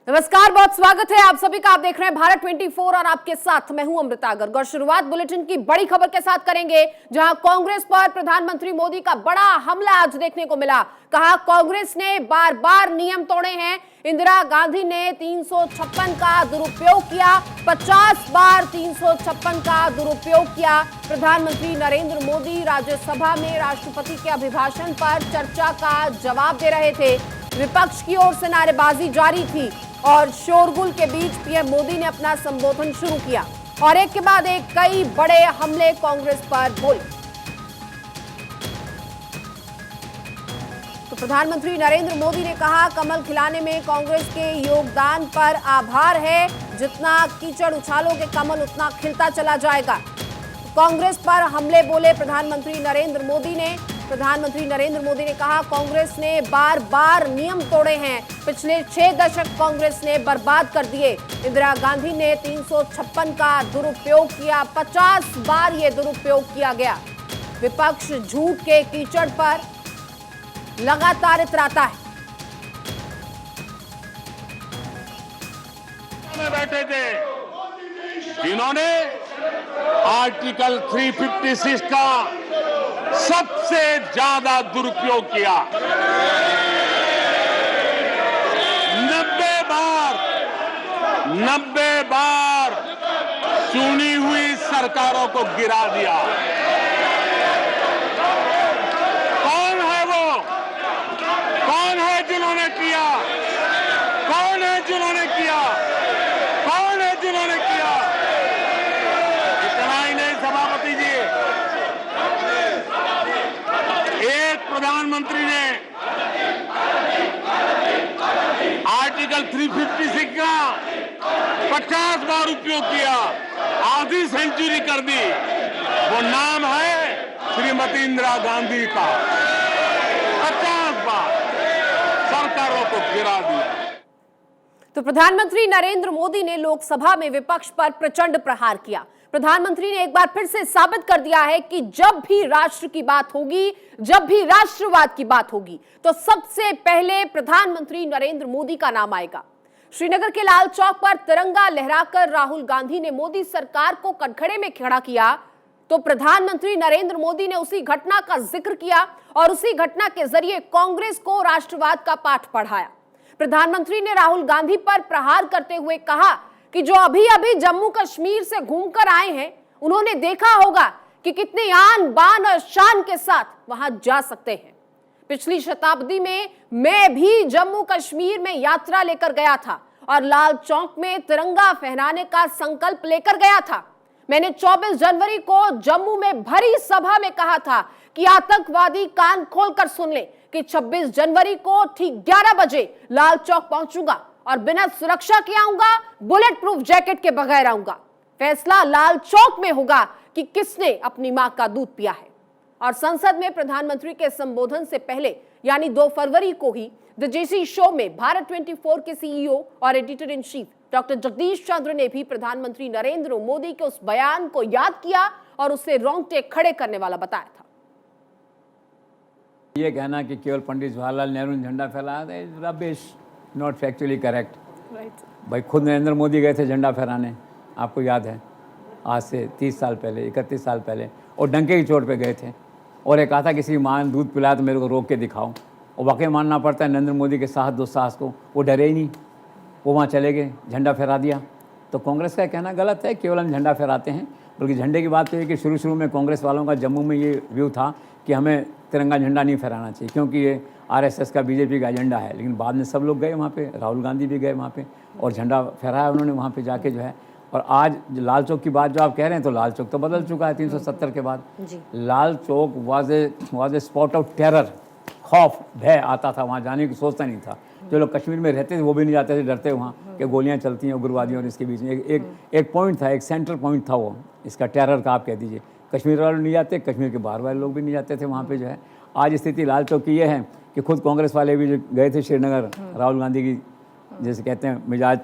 नमस्कार, बहुत स्वागत है आप सभी का। आप देख रहे हैं भारत 24 और आपके साथ मैं हूं अमृता गर्ग। और शुरुआत बुलेटिन की बड़ी खबर के साथ करेंगे, जहां कांग्रेस पर प्रधानमंत्री मोदी का बड़ा हमला आज देखने को मिला। कहा कांग्रेस ने बार बार नियम तोड़े हैं। इंदिरा गांधी ने 356 का दुरुपयोग किया, 50 बार 356 का दुरुपयोग किया। प्रधानमंत्री नरेंद्र मोदी राज्यसभा में राष्ट्रपति के अभिभाषण पर चर्चा का जवाब दे रहे थे। विपक्ष की ओर से नारेबाजी जारी थी और शोरगुल के बीच पीएम मोदी ने अपना संबोधन शुरू किया और एक के बाद एक कई बड़े हमले कांग्रेस पर बोले। तो प्रधानमंत्री नरेंद्र मोदी ने कहा कमल खिलाने में कांग्रेस के योगदान पर आभार है। जितना कीचड़ उछालोगे कमल उतना खिलता चला जाएगा। कांग्रेस पर हमले बोले प्रधानमंत्री नरेंद्र मोदी ने। प्रधानमंत्री नरेंद्र मोदी ने कहा कांग्रेस ने बार बार नियम तोड़े हैं। पिछले 6 दशक कांग्रेस ने बर्बाद कर दिए। इंदिरा गांधी ने 356 का दुरुपयोग किया, 50 बार ये दुरुपयोग किया गया। विपक्ष झूठ के कीचड़ पर लगातार इतराता है। में बैठे थे जिन्होंने आर्टिकल 356 का सबसे ज्यादा दुरुपयोग किया। 90 बार चुनी हुई सरकारों को गिरा दिया। कौन है वो? कौन है जिन्होंने किया? कौन है जिन्होंने किया? कौन है जिन्होंने किया? इतना ही नहीं सभापति जी, एक प्रधानमंत्री ने आर्टिकल 356 का 50 बार उपयोग किया, आधी सेंचुरी कर दी। वो नाम है श्रीमती इंदिरा गांधी का। 50 बार सरकारों को गिरा दिया। तो प्रधानमंत्री नरेंद्र मोदी ने लोकसभा में विपक्ष पर प्रचंड प्रहार किया। प्रधानमंत्री ने एक बार फिर से साबित कर दिया है कि जब भी राष्ट्र की बात होगी, जब भी राष्ट्रवाद की बात होगी, तो सबसे पहले प्रधानमंत्री नरेंद्र मोदी का नाम आएगा। श्रीनगर के लाल चौक पर तिरंगा लहराकर राहुल गांधी ने मोदी सरकार को कटघरे में खड़ा किया, तो प्रधानमंत्री नरेंद्र मोदी ने उसी घटना का जिक्र किया और उसी घटना के जरिए कांग्रेस को राष्ट्रवाद का पाठ पढ़ाया। प्रधानमंत्री ने राहुल गांधी पर प्रहार करते हुए कहा कि जो अभी अभी जम्मू कश्मीर से घूमकर आए हैं, उन्होंने देखा होगा कि कितने आन बान और शान के साथ वहां जा सकते हैं। पिछली शताब्दी में मैं भी जम्मू कश्मीर में यात्रा लेकर गया था और लाल चौक में तिरंगा फहराने का संकल्प लेकर गया था। मैंने 24 जनवरी को जम्मू में भरी सभा में कहा था कि आतंकवादी कान खोलकर सुन ले कि 26 जनवरी को ठीक 11 बजे लाल चौक पहुंचूंगा और बिना सुरक्षा के आऊंगा, बुलेट प्रूफ जैकेट के बगैर आऊंगा। फैसला लाल चौक में होगा कि किसने अपनी मां का दूध पिया है। और संसद में प्रधानमंत्री के संबोधन से पहले यानी 2 फरवरी को ही द जेसी शो में भारत 24 के सीईओ और editor in chief doctor Jagdish Chandra ने भी प्रधानमंत्री नरेंद्र मोदी के उस बयान को याद किया और उसे रोंगटे खड़े करने वाला बताया था। ये कहना कि केवल पंडित जवाहरलाल नेहरू ने झंडा फहराया, रबिश, नॉट फैक्चुअली करेक्ट। भाई खुद नरेंद्र मोदी गए थे झंडा फहराने, आपको याद है, आज से 30 साल पहले, 31 साल पहले, और डंके की चोट पे गए थे और एक कहा था किसी की माँ ने दूध पिलाया तो मेरे को रोक के दिखाओ। और वाकई मानना पड़ता है नरेंद्र मोदी के साहस दुस्साहस को। वो डरे ही नहीं, वो वहाँ चले गए, झंडा फहरा दिया। तो कांग्रेस का कहना गलत है केवल हम झंडा फहराते हैं, बल्कि झंडे की बात तो ये कि शुरू में कांग्रेस वालों का जम्मू में ये व्यू था कि हमें तिरंगा झंडा नहीं फहराना चाहिए क्योंकि ये आरएसएस का, बीजेपी का एजेंडा है। लेकिन बाद में सब लोग गए वहाँ पे, राहुल गांधी भी गए वहाँ पे और झंडा फहराया उन्होंने वहाँ पे जाके जो है। और आज लाल चौक की बात जो आप कह रहे हैं, तो लाल चौक तो बदल चुका है 370 के बाद। Lal Chowk was a spot of terror. खौफ, भय आता था, वहाँ जाने की सोचता नहीं था। जो लोग कश्मीर में रहते थे वो भी नहीं जाते थे, डरते वहाँ कि गोलियाँ चलती हैं उग्रवादियों और इसके बीच में एक पॉइंट था, एक सेंट्रल पॉइंट था वो इसका, टेरर का आप कह दीजिए। कश्मीर वाले नहीं जाते, कश्मीर के बाहर वाले लोग भी नहीं जाते थे वहाँ पे जो है। आज स्थिति लाल चौक की ये है कि खुद कांग्रेस वाले भी जो गए थे श्रीनगर, राहुल गांधी की जैसे कहते हैं मिजाज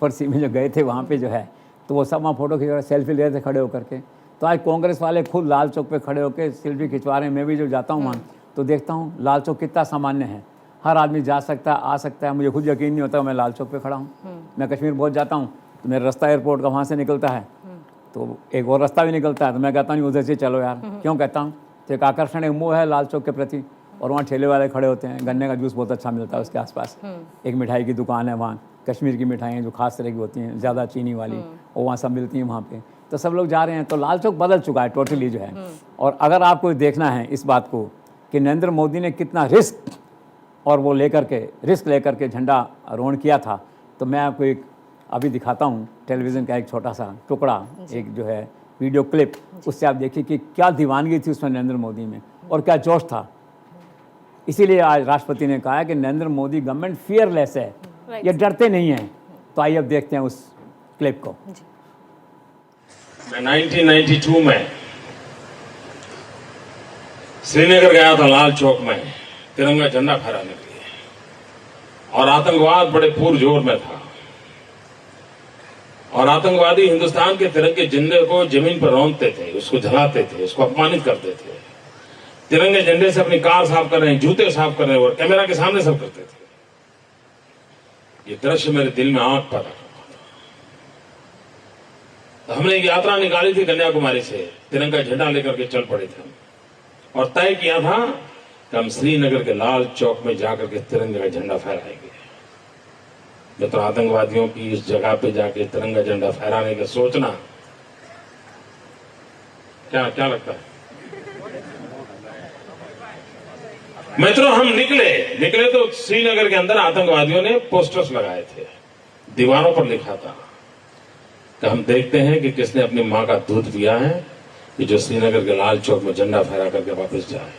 फर्सी में जो गए थे वहाँ पे जो है, तो वो सब वहाँ फोटो खिंचवा, सेल्फी ले रहे थे खड़े होकर के। तो आज कांग्रेस वाले खुद लाल चौक पे खड़े होकर सेल्फी खिंचवा रहे हैं। मैं भी जो जाता हूँ वहाँ तो देखता हूँ लाल चौक कितना सामान्य है। हर आदमी जा सकता है, आ सकता है। मुझे खुद यकीन नहीं होता, मैं लाल चौक पे खड़ा हूँ। मैं कश्मीर बहुत जाता हूँ, तो मेरा रास्ता एयरपोर्ट का वहाँ से निकलता है, तो एक और रास्ता भी निकलता है, तो मैं कहता हूँ उधर से चलो यार। क्यों कहता हूँ? तो एक आकर्षण, एक मोह है लाल चौक के प्रति। और वहाँ ठेले वाले खड़े होते हैं, गन्ने का जूस बहुत अच्छा मिलता है उसके आसपास। एक मिठाई की दुकान है वहाँ, कश्मीर की मिठाइयाँ जो खास तरह की होती हैं, ज़्यादा चीनी वाली, और वहाँ सब मिलती हैं वहाँ पे। तो सब लोग जा रहे हैं, तो लाल चौक बदल चुका है टोटली जो है। और अगर आपको देखना है इस बात को कि नरेंद्र मोदी ने कितना रिस्क और वो रिस्क लेकर के झंडा आरोहण किया था, तो मैं आपको एक अभी दिखाता हूँ टेलीविज़न का एक छोटा सा टुकड़ा, एक जो है वीडियो क्लिप, उससे आप देखिए कि क्या दीवानगी थी उसमें नरेंद्र मोदी में और क्या जोश था। इसीलिए आज राष्ट्रपति ने कहा है कि नरेंद्र मोदी गवर्नमेंट फियरलेस है, ये डरते नहीं हैं। तो आइए अब देखते हैं उस क्लिप को। मैं 1992 में श्रीनगर गया था, लाल चौक में तिरंगा झंडा फहराने के लिए, और आतंकवाद बड़े पुरजोर में था, और आतंकवादी हिंदुस्तान के तिरंगे झंडे को जमीन पर रौंदते थे, उसको जलाते थे, उसको अपमानित करते थे। तिरंगे झंडे से अपनी कार साफ कर रहे हैं, जूते साफ कर रहे हैं, और कैमरा के सामने सब करते थे। ये दृश्य मेरे दिल में आग पैदा करता था। तो हमने एक यात्रा निकाली थी कन्याकुमारी से, तिरंगा झंडा लेकर के चल पड़े थे और तय किया था कि हम श्रीनगर के लाल चौक में जाकर के तिरंगे का झंडा फहराएंगे। मित्रों, आतंकवादियों की इस जगह पे जाके तिरंगा झंडा फहराने का सोचना क्या लगता है? मित्रों, हम निकले तो श्रीनगर के अंदर आतंकवादियों ने पोस्टर्स लगाए थे, दीवारों पर लिखा था कि हम देखते हैं कि किसने अपनी मां का दूध पिया है, कि जो श्रीनगर के लाल चौक में झंडा फहरा करके वापस जाए।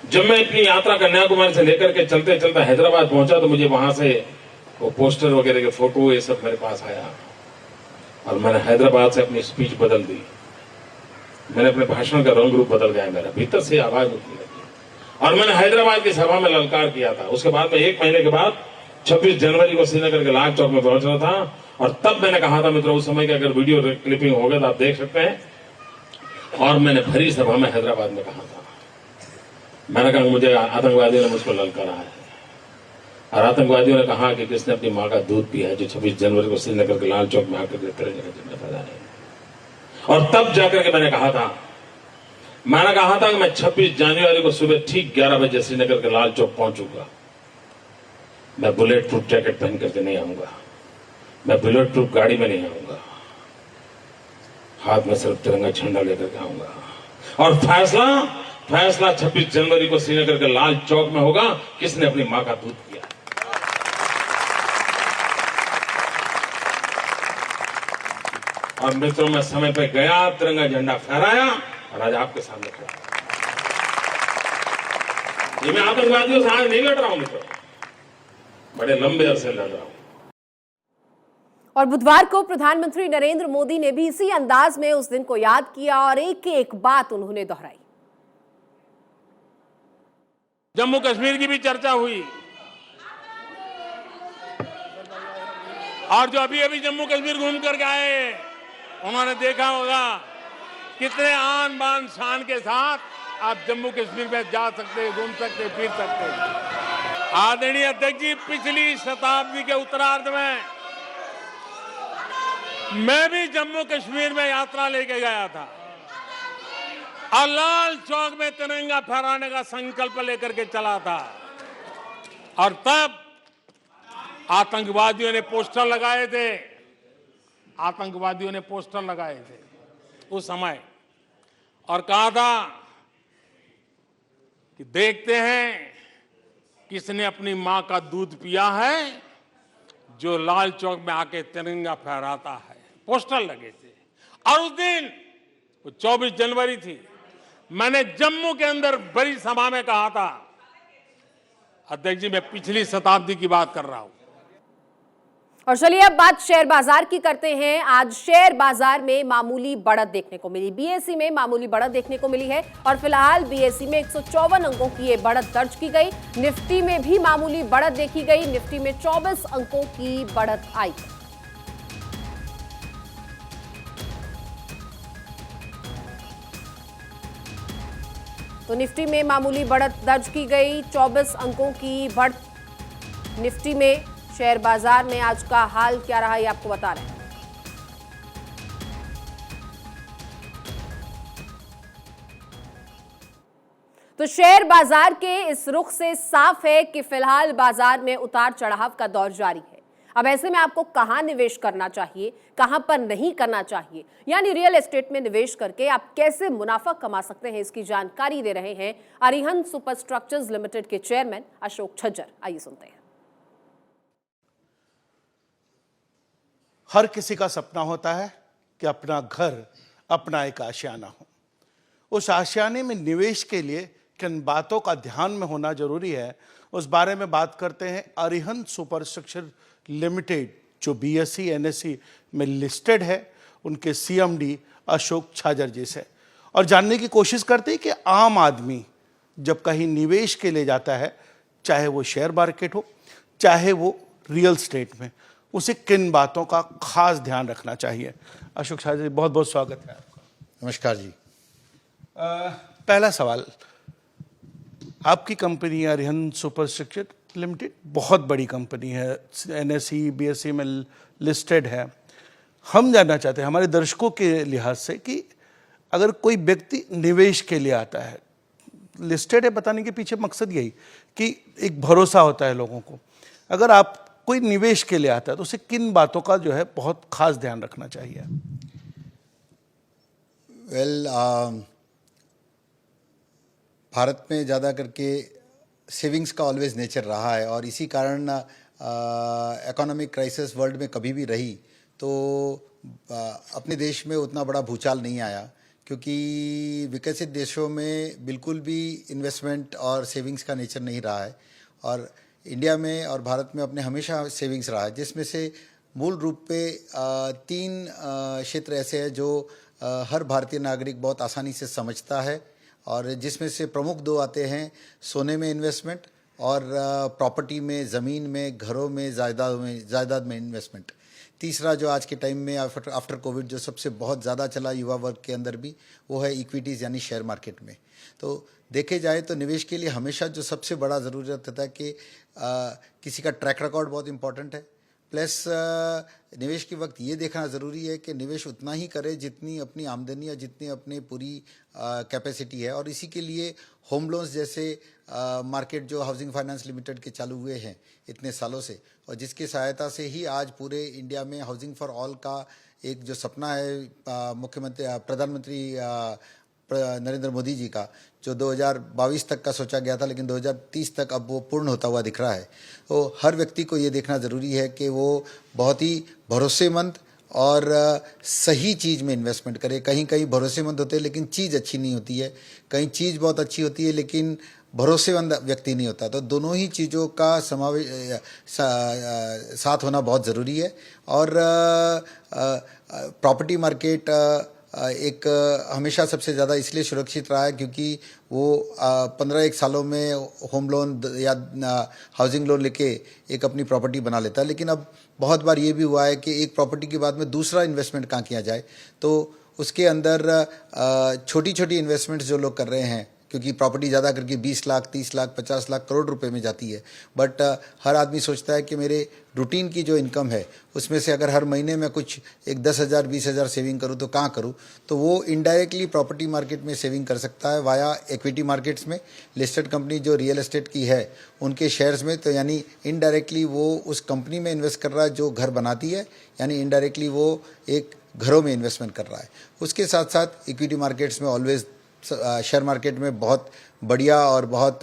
जब मैं अपनी यात्रा कन्याकुमारी से लेकर के चलते चलते हैदराबाद पहुंचा, तो मुझे वहां से वो पोस्टर वगैरह के फोटो ये सब मेरे पास आया, और मैंने हैदराबाद से अपनी स्पीच बदल दी। मैंने अपने भाषण का रंग रूप बदल गया, मेरा भीतर से आवाज उठने लगी, और मैंने हैदराबाद की सभा में ललकार किया था। उसके बाद में 1 महीने के बाद 26 जनवरी को श्रीनगर के लाल चौक में पहुंचना था, और तब मैंने कहा था, मित्रों, उस समय की अगर वीडियो क्लिपिंग होगा तो आप देख सकते हैं, और मैंने भरी सभा में हैदराबाद में कहा था, मैंने कहा मुझे आतंकवादियों ने मुझको ललकारा है, और आतंकवादियों ने कहा कि किसने अपनी मां का दूध पिया है, जो 26 जनवरी को श्रीनगर के लाल चौक में आकर के तिरंगे का झंडा फहराए। और तब जाकर के मैंने कहा था कि मैं 26 जनवरी को सुबह ठीक 11 बजे श्रीनगर के लाल चौक पहुंचूंगा। मैं बुलेट प्रूफ जैकेट पहन करके नहीं आऊंगा, मैं बुलेट प्रूफ गाड़ी में नहीं आऊंगा, हाथ में सिर्फ तिरंगा झंडा लेकर के आऊंगा, और फैसला 26 जनवरी को श्रीनगर के लाल चौक में होगा, किसने अपनी मां का दूध पिया। और मित्रों, मैं समय पे गया, तिरंगा झंडा फहराया, और आज आपके सामने खड़ा। ये मैं आतंकवादियों से आज नहीं लड़ रहा हूं मित्रों, बड़े लंबे अरसे लड़ रहा हूं। और बुधवार को प्रधानमंत्री नरेंद्र मोदी ने भी इसी अंदाज में उस दिन को याद किया और एक एक बात उन्होंने दोहराई। जम्मू कश्मीर की भी चर्चा हुई, और जो अभी जम्मू कश्मीर घूम करके आए, उन्होंने देखा होगा कितने आन बान शान के साथ आप जम्मू कश्मीर में जा सकते, घूम सकते, फिर सकते। आदरणीय अध्यक्ष जी, पिछली शताब्दी के उत्तरार्ध में मैं भी जम्मू कश्मीर में यात्रा लेके गया था, और लाल चौक में तिरंगा फहराने का संकल्प लेकर के चला था, और तब आतंकवादियों ने पोस्टर लगाए थे उस समय, और कहा था कि देखते हैं किसने अपनी मां का दूध पिया है, जो लाल चौक में आके तिरंगा फहराता है। पोस्टर लगे थे, और उस दिन वो 24 जनवरी थी। मैंने जम्मू के अंदर बड़ी सभा में कहा था, अध्यक्ष जी, मैं पिछली शताब्दी की बात कर रहा हूं। और चलिए अब बात शेयर बाजार की करते हैं। आज शेयर बाजार में मामूली बढ़त देखने को मिली, बीएसई में मामूली बढ़त देखने को मिली है, और फिलहाल बीएसई में 154 अंकों की ये बढ़त दर्ज की गई। निफ्टी में भी मामूली बढ़त देखी गई, निफ्टी में 24 अंकों की बढ़त आई। तो निफ्टी में मामूली बढ़त दर्ज की गई, 24 अंकों की बढ़त निफ्टी में। शेयर बाजार में आज का हाल क्या रहा, ये आपको बता रहे हैं। तो शेयर बाजार के इस रुख से साफ है कि फिलहाल बाजार में उतार चढ़ाव का दौर जारी है। अब ऐसे में आपको कहां निवेश करना चाहिए, कहां पर नहीं करना चाहिए, यानी रियल एस्टेट में निवेश करके आप कैसे मुनाफा कमा सकते हैं, इसकी जानकारी दे रहे हैं अरिहंत सुपरस्ट्रक्चर्स लिमिटेड के चेयरमैन अशोक छज्जर। आइए सुनते हैं। हर किसी का सपना होता है कि अपना घर, अपना एक आशियाना हो। उस आशियाने में निवेश के लिए किन बातों का ध्यान में होना जरूरी है, उस बारे में बात करते हैं अरिहंत सुपरस्ट्रक्चर लिमिटेड, जो BSE NSE में लिस्टेड है, उनके CMD अशोक छाजर जी से, और जानने की कोशिश करते हैं कि आम आदमी जब कहीं निवेश के लिए जाता है, चाहे वो शेयर मार्केट हो, चाहे वो रियल स्टेट में, उसे किन बातों का खास ध्यान रखना चाहिए। अशोक छाजर जी, बहुत बहुत स्वागत है आपका। नमस्कार जी। पहला सवाल, आपकी कंपनी अरिहंत सुपरस्ट्रक्चर लिमिटेड बहुत बड़ी कंपनी है, NSE BSE में लिस्टेड है। हम जानना चाहते हैं हमारे दर्शकों के लिहाज से कि अगर कोई व्यक्ति निवेश के लिए आता है, लिस्टेड है बताने के पीछे मकसद यही कि एक भरोसा होता है लोगों को। अगर आप कोई निवेश के लिए आता है तो उसे किन बातों का जो है बहुत खास ध्यान रखना चाहिए? भारत में ज़्यादा करके सेविंग्स का ऑलवेज नेचर रहा है, और इसी कारण इकोनॉमिक क्राइसिस वर्ल्ड में कभी भी रही तो अपने देश में उतना बड़ा भूचाल नहीं आया, क्योंकि विकसित देशों में बिल्कुल भी इन्वेस्टमेंट और सेविंग्स का नेचर नहीं रहा है, और इंडिया में और भारत में अपने हमेशा सेविंग्स रहा है, जिसमें से मूल रूप पे 3 क्षेत्र ऐसे हैं जो हर भारतीय नागरिक बहुत आसानी से समझता है, और जिसमें से प्रमुख 2 आते हैं, सोने में इन्वेस्टमेंट और प्रॉपर्टी में, ज़मीन में, घरों में, जायदाद में इन्वेस्टमेंट। तीसरा जो आज के टाइम में आफ्टर कोविड जो सबसे बहुत ज़्यादा चला युवा वर्ग के अंदर भी, वो है इक्विटीज़ यानी शेयर मार्केट में। तो देखे जाए तो निवेश के लिए हमेशा जो सबसे बड़ा ज़रूरत होता है कि किसी का ट्रैक रिकॉर्ड बहुत इंपॉर्टेंट है, प्लस निवेश के वक्त ये देखना ज़रूरी है कि निवेश उतना ही करे जितनी अपनी आमदनी या जितनी अपनी पूरी कैपेसिटी है, और इसी के लिए होम लोन्स जैसे मार्केट जो हाउसिंग फाइनेंस लिमिटेड के चालू हुए हैं इतने सालों से, और जिसकी सहायता से ही आज पूरे इंडिया में हाउसिंग फॉर ऑल का एक जो सपना है प्रधानमंत्री नरेंद्र मोदी जी का, जो 2022 तक का सोचा गया था, लेकिन 2030 तक अब वो पूर्ण होता हुआ दिख रहा है। तो हर व्यक्ति को ये देखना ज़रूरी है कि वो बहुत ही भरोसेमंद और सही चीज़ में इन्वेस्टमेंट करे। कहीं कहीं भरोसेमंद होते हैं लेकिन चीज़ अच्छी नहीं होती है, कहीं चीज़ बहुत अच्छी होती है लेकिन भरोसेमंद व्यक्ति नहीं होता। तो दोनों ही चीज़ों का साथ होना बहुत ज़रूरी है। और प्रॉपर्टी मार्केट एक हमेशा सबसे ज़्यादा इसलिए सुरक्षित रहा है क्योंकि वो 15-1 सालों में होम लोन या हाउसिंग लोन लेके एक अपनी प्रॉपर्टी बना लेता है। लेकिन अब बहुत बार ये भी हुआ है कि एक प्रॉपर्टी के बाद में दूसरा इन्वेस्टमेंट कहाँ किया जाए, तो उसके अंदर छोटी छोटी इन्वेस्टमेंट्स जो लोग कर रहे हैं, क्योंकि प्रॉपर्टी ज़्यादा करके 20 लाख, 30 लाख, 50 लाख, करोड़ रुपए में जाती है। बट हर आदमी सोचता है कि मेरे रूटीन की जो इनकम है उसमें से अगर हर महीने में कुछ एक 10,000, 20,000 सेविंग करूँ तो कहाँ करूँ, तो वो इनडायरेक्टली प्रॉपर्टी मार्केट में सेविंग कर सकता है वाया इक्विटी मार्केट्स में। लिस्टेड कंपनी जो रियल एस्टेट की है उनके शेयर्स में, तो यानी इनडायरेक्टली वो उस कंपनी में इन्वेस्ट कर रहा है जो घर बनाती है, यानी इनडायरेक्टली वो एक घरों में इन्वेस्टमेंट कर रहा है। उसके साथ साथ इक्विटी मार्केट्स में ऑलवेज शेयर मार्केट में बहुत बढ़िया और बहुत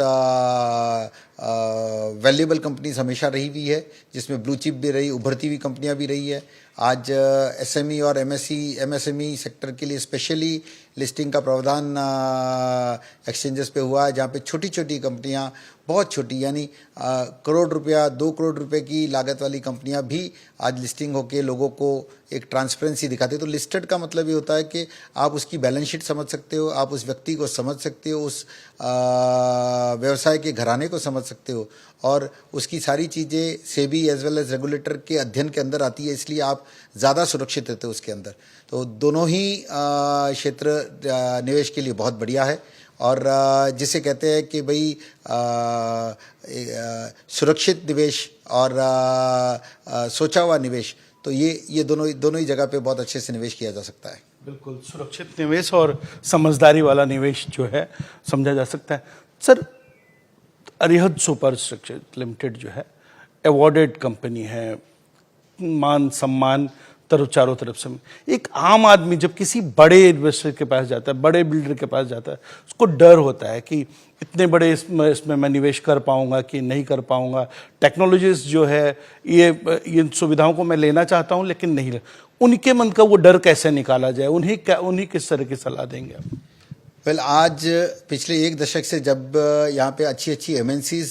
वैल्यूएबल कंपनीज हमेशा रही हुई है, जिसमें ब्लू चिप भी रही, उभरती हुई कंपनियां भी रही है। आज एसएमई और एमएसएमई सेक्टर के लिए स्पेशली लिस्टिंग का प्रावधान एक्सचेंजेस पे हुआ है, जहाँ पे छोटी छोटी कंपनियां, बहुत छोटी यानी करोड़ रुपया, 2 करोड़ रुपए की लागत वाली कंपनियां भी आज लिस्टिंग होके लोगों को एक ट्रांसपेरेंसी दिखाते हैं। तो लिस्टेड का मतलब ये होता है कि आप उसकी बैलेंस शीट समझ सकते हो, आप उस व्यक्ति को समझ सकते हो, उस व्यवसाय के घराने को समझ सकते हो, और उसकी सारी चीज़ें SEBI as well as regulator के अध्ययन के अंदर आती है, इसलिए आप ज़्यादा सुरक्षित रहते हो उसके अंदर। तो दोनों ही क्षेत्र निवेश के लिए बहुत बढ़िया है। और जिसे कहते हैं कि भाई सुरक्षित निवेश और सोचा हुआ निवेश, तो ये दोनों ही जगह पे बहुत अच्छे से निवेश किया जा सकता है। बिल्कुल, सुरक्षित निवेश और समझदारी वाला निवेश जो है समझा जा सकता है। सर, अरिहंत सुपर स्ट्रक्चर लिमिटेड जो है अवॉर्डेड कंपनी है, मान सम्मान चारों तरफ से। एक आम आदमी जब किसी बड़े इन्वेस्टर के पास जाता है, बड़े बिल्डर के पास जाता है, उसको डर होता है कि इतने बड़े इसमें मैं निवेश कर पाऊंगा कि नहीं कर पाऊंगा। टेक्नोलॉजीज जो है ये सुविधाओं को मैं लेना चाहता हूं लेकिन नहीं। उनके मन का वो डर कैसे निकाला जाए, उन्हें किस तरह की सलाह देंगे आप? वेल, आज पिछले एक दशक से जब यहाँ पे अच्छी एमएनसीज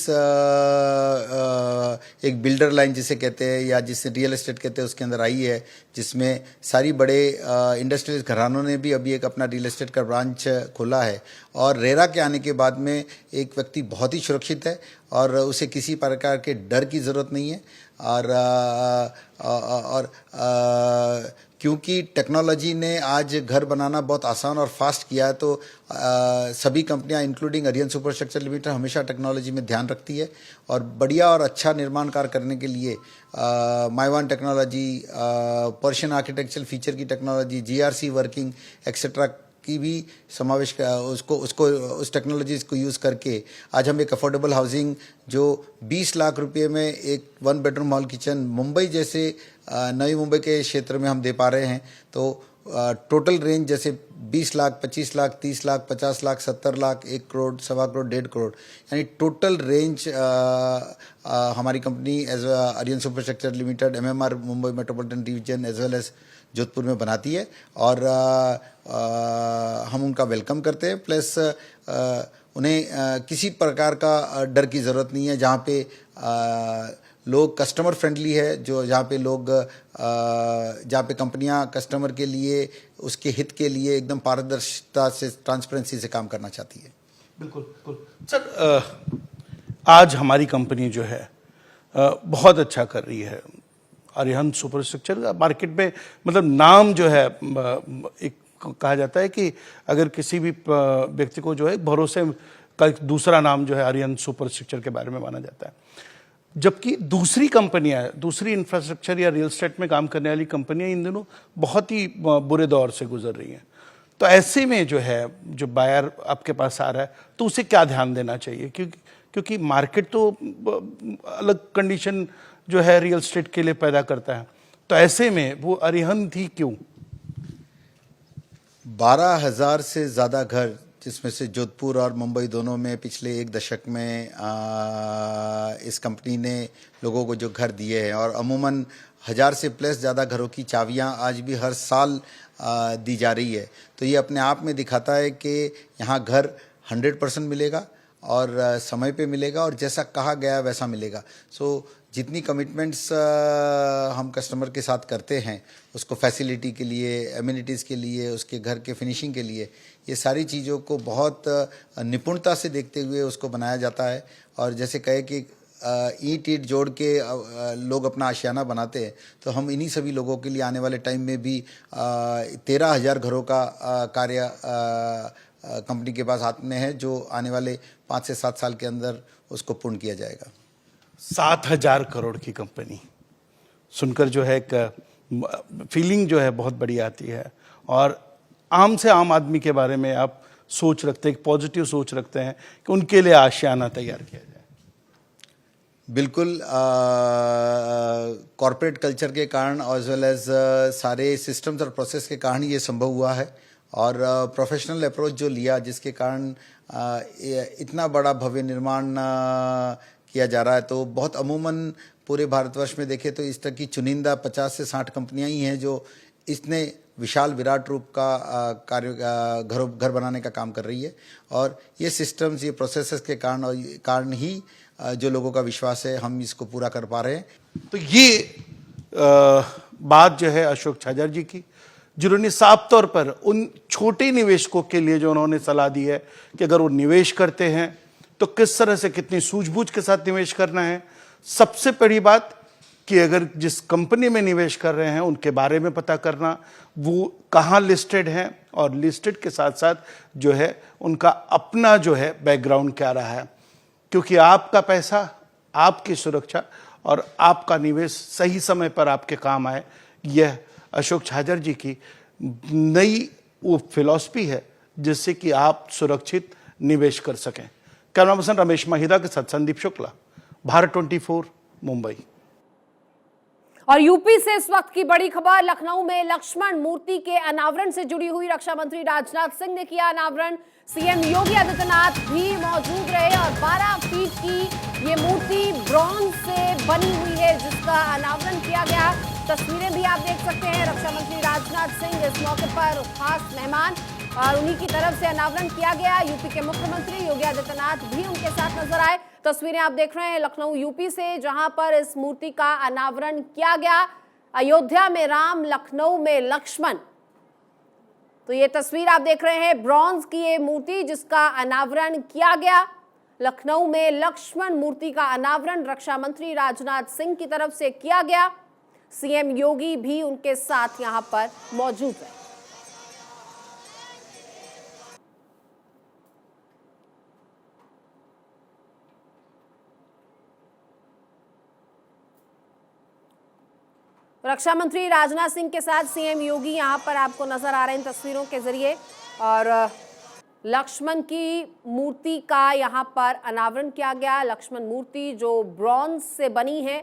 एक बिल्डर लाइन जिसे कहते हैं या जिसे रियल एस्टेट कहते हैं उसके अंदर आई है, जिसमें सारी बड़े इंडस्ट्रियल घरानों ने भी अभी एक अपना रियल एस्टेट का ब्रांच खोला है। और रेरा के आने के बाद में एक व्यक्ति बहुत ही सुरक्षित है और उसे किसी प्रकार के डर की ज़रूरत नहीं है। और क्योंकि टेक्नोलॉजी ने आज घर बनाना बहुत आसान और फास्ट किया है, तो सभी कंपनियां इंक्लूडिंग अरिहंत सुपर स्ट्रक्चर लिमिटेड हमेशा टेक्नोलॉजी में ध्यान रखती है और बढ़िया और अच्छा निर्माण कार्य करने के लिए माइवान टेक्नोलॉजी, पर्शियन आर्किटेक्चरल फीचर की टेक्नोलॉजी, जीआरसी वर्किंग एक्सेट्रा की भी समावेश उस टेक्नोलॉजीज़ को यूज़ करके आज हम एक अफोर्डेबल हाउसिंग जो 20 लाख रुपए में एक 1 बेडरूम हॉल किचन मुंबई जैसे नई मुंबई के क्षेत्र में हम दे पा रहे हैं। तो टोटल रेंज जैसे 20 लाख, 25 लाख, 30 लाख, 50 लाख, 70 लाख, 1 करोड़, 1.25 करोड़, 1.5 करोड़, यानी टोटल रेंज हमारी company as Arihant Super Structure Limited MMR Mumbai metropolitan division as well as Jodhpur में बनाती है और हम उनका वेलकम करते हैं। प्लस उन्हें किसी प्रकार का डर की ज़रूरत नहीं है। जहाँ पे लोग कस्टमर फ्रेंडली है, जहाँ पे कंपनियां कस्टमर के लिए उसके हित के लिए एकदम पारदर्शिता से, ट्रांसपेरेंसी से काम करना चाहती है। बिल्कुल बिल्कुल। सर, आज हमारी कंपनी जो है बहुत अच्छा कर रही है। अरिहंत सुपर स्ट्रक्चर मार्केट में मतलब नाम जो है, एक कहा जाता है कि अगर किसी भी व्यक्ति को जो है भरोसे का एक दूसरा नाम जो है अरिहंत सुपर स्ट्रक्चर के बारे में माना जाता है। जबकि दूसरी कंपनियां, दूसरी इंफ्रास्ट्रक्चर या रियल एस्टेट में काम करने वाली कंपनियां इन दिनों बहुत ही बुरे दौर से गुजर रही हैं। तो ऐसे में जो है, जो बायर आपके पास आ रहा है, तो उसे क्या ध्यान देना चाहिए? क्योंकि मार्केट तो अलग कंडीशन जो है रियल एस्टेट के लिए पैदा करता है, तो ऐसे में वो अरिहंत ही क्यों? 12,000 से ज़्यादा घर, जिसमें से जोधपुर और मुंबई दोनों में पिछले एक दशक में इस कंपनी ने लोगों को जो घर दिए हैं, और अमूमन 1000 से प्लस ज़्यादा घरों की चाबियां आज भी हर साल दी जा रही है। तो ये अपने आप में दिखाता है कि यहाँ घर 100% मिलेगा और समय पे मिलेगा और जैसा कहा गया वैसा मिलेगा। सो जितनी कमिटमेंट्स हम कस्टमर के साथ करते हैं, उसको फैसिलिटी के लिए, एमिनिटीज़ के लिए, उसके घर के फिनिशिंग के लिए, ये सारी चीज़ों को बहुत निपुणता से देखते हुए उसको बनाया जाता है। और जैसे कहे कि ईंट जोड़ के लोग अपना आशियाना बनाते हैं, तो हम इन्हीं सभी लोगों के लिए आने वाले टाइम में भी 13,000 घरों का कार्य कंपनी के पास आने हैं, जो आने वाले 5 से 7 साल के अंदर उसको पूर्ण किया जाएगा। 7,000 करोड़ की कंपनी सुनकर जो है एक फीलिंग जो है बहुत बड़ी आती है, और आम से आम आदमी के बारे में आप सोच रखते हैं, एक पॉजिटिव सोच रखते हैं कि उनके लिए आशियाना तैयार किया जाए। बिल्कुल, कॉरपोरेट कल्चर के कारण और एज वेल एज सारे सिस्टम्स और प्रोसेस के कारण ये संभव हुआ है, और प्रोफेशनल अप्रोच जो लिया, जिसके कारण इतना बड़ा भव्य निर्माण किया जा रहा है। तो बहुत अमूमन पूरे भारतवर्ष में देखें तो इस तरह की चुनिंदा 50 से 60 कंपनियां ही हैं जो इतने विशाल विराट रूप का घर बनाने का काम कर रही है। और ये सिस्टम्स, ये प्रोसेसेस के कारण ही जो लोगों का विश्वास है, हम इसको पूरा कर पा रहे हैं। तो ये बात जो है अशोक छाजर जी की, जिन्होंने साफ तौर पर उन छोटे निवेशकों के लिए जो उन्होंने सलाह दी है कि अगर वो निवेश करते हैं तो किस तरह से, कितनी सूझबूझ के साथ निवेश करना है। सबसे बड़ी बात कि अगर जिस कंपनी में निवेश कर रहे हैं उनके बारे में पता करना, वो कहाँ लिस्टेड हैं, और लिस्टेड के साथ साथ जो है उनका अपना जो है बैकग्राउंड क्या रहा है, क्योंकि आपका पैसा, आपकी सुरक्षा और आपका निवेश सही समय पर आपके काम आए, यह अशोक छाजर जी की नई वो फिलॉसफी है जिससे कि आप सुरक्षित निवेश कर सकें। कैमरा पर्सन रमेश महिदा के साथ संदीप शुक्ला, भारत 24, मुंबई। और यूपी से इस वक्त की बड़ी खबर, लखनऊ में लक्ष्मण मूर्ति के अनावरण से जुड़ी हुई। रक्षा मंत्री राजनाथ सिंह ने किया अनावरण, सीएम योगी आदित्यनाथ भी मौजूद रहे और 12 फीट की ये मूर्ति ब्रॉन्ज से बनी हुई है जिसका अनावरण किया गया। तस्वीरें भी आप देख सकते हैं। रक्षा मंत्री राजनाथ सिंह इस मौके पर खास मेहमान और उन्हीं की तरफ से अनावरण किया गया। यूपी के मुख्यमंत्री योगी आदित्यनाथ भी उनके साथ नजर आए। तस्वीरें आप देख रहे हैं लखनऊ यूपी से, जहां पर इस मूर्ति का अनावरण किया गया। अयोध्या में राम, लखनऊ में लक्ष्मण। तो ये तस्वीर आप देख रहे हैं, ब्रॉन्ज की ये मूर्ति जिसका अनावरण किया गया। लखनऊ में लक्ष्मण मूर्ति का अनावरण रक्षा मंत्री राजनाथ सिंह की तरफ से किया गया। सीएम योगी भी उनके साथ यहां पर मौजूद रहे। रक्षा मंत्री राजनाथ सिंह के साथ सीएम योगी यहां पर आपको नजर आ रहे हैं इन तस्वीरों के जरिए। और लक्ष्मण की मूर्ति का यहां पर अनावरण किया गया। लक्ष्मण मूर्ति जो ब्रॉन्ज से बनी है,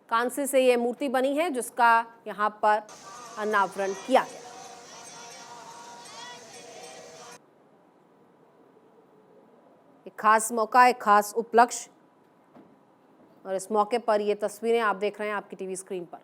कांसे से ये मूर्ति बनी है जिसका यहां पर अनावरण किया गया। एक खास मौका, एक खास उपलक्ष्य, और इस मौके पर ये तस्वीरें आप देख रहे हैं आपकी टीवी स्क्रीन पर।